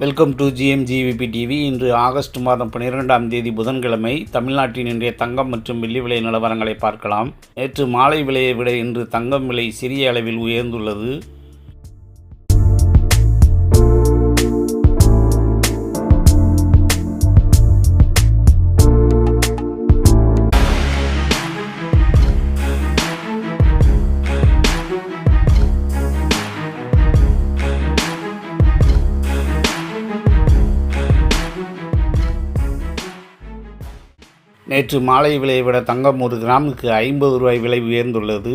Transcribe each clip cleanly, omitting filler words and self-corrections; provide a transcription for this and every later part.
Welcome to GMGVP TV. இன்று August மாதம் 12ஆம் தேதி புதன்கிழமை. தமிழ்நாட்டின் இன்றைய தங்கம் மற்றும் வெள்ளி விலை நிலவரங்களை பார்க்கலாம். நேற்று மாலை விலையை விட இன்று தங்கம் விலை சிறிய அளவில் உயர்ந்துள்ளது. நேற்று மாலை விலையை விட தங்கம் ஒரு கிராமுக்கு 50 ரூபாய் விலை உயர்ந்துள்ளது.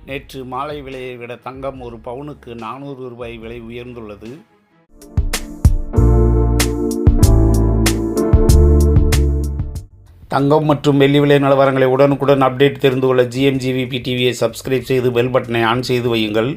நேற்று மாலை விலையை விட தங்கம் ஒரு பவுனுக்கு 400 ரூபாய் விலை உயர்ந்துள்ளது. தங்கம் மற்றும் வெள்ளி விலை நிலவரங்களை உடனுக்குடன் அப்டேட் தெரிந்து கொள்ள ஜிஎம்ஜிவிபி டிவியை சப்ஸ்கிரைப் செய்து பெல் பட்டனை ஆன் செய்து வையுங்கள்.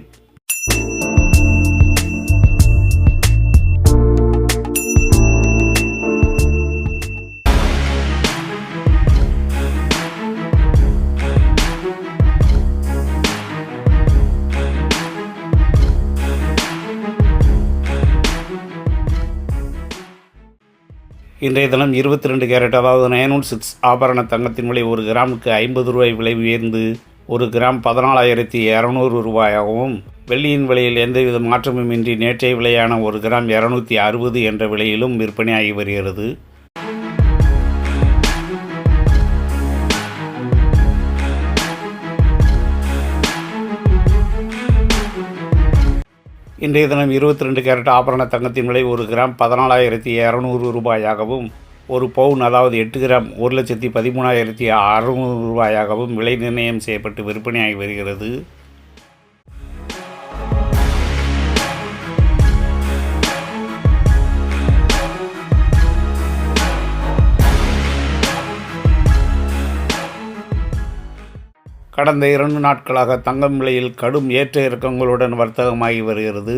இன்றைய தினம் 22 கேரட் அதாவது 916 ஆபரண தங்கத்தின் விலை ஒரு கிராமுக்கு 50 ரூபாய் விலை உயர்ந்து ஒரு கிராம் 14,200 ரூபாயாகவும், வெள்ளியின் விலையில் எந்தவித மாற்றமும் இன்றி நேற்றைய விலையான ஒரு கிராம் 260 என்ற விலையிலும் விற்பனையாகி வருகிறது. இன்றைய தினம் 22 கேரட் ஆபரண தங்கத்தின் விலை ஒரு கிராம் 14,200 ரூபாயாகவும், ஒரு பவுன் அதாவது 8 கிராம் 1,13,600 ரூபாயாகவும் விலை நிர்ணயம் செய்யப்பட்டு விற்பனையாகி வருகிறது. கடந்த 2 நாட்களாக தங்கம் விலையில் கடும் ஏற்ற இறக்கங்களுடன் வர்த்தகமாகி வருகிறது.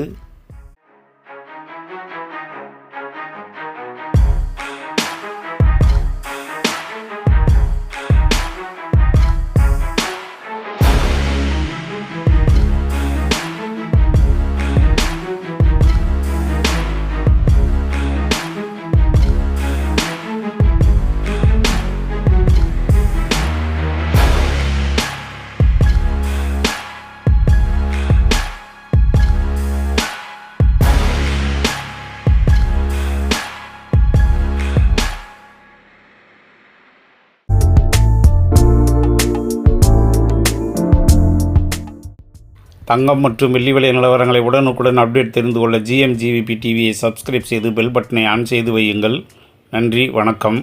தங்கம் மற்றும் வெள்ளி விலை நிலவரங்களை உடனுக்குடன் அப்டேட் தெரிந்து கொள்ள ஜிஎம்ஜிவிபி டிவியை சப்ஸ்கிரைப் செய்து பெல் பட்டனை ஆன் செய்து வையுங்கள். நன்றி, வணக்கம்.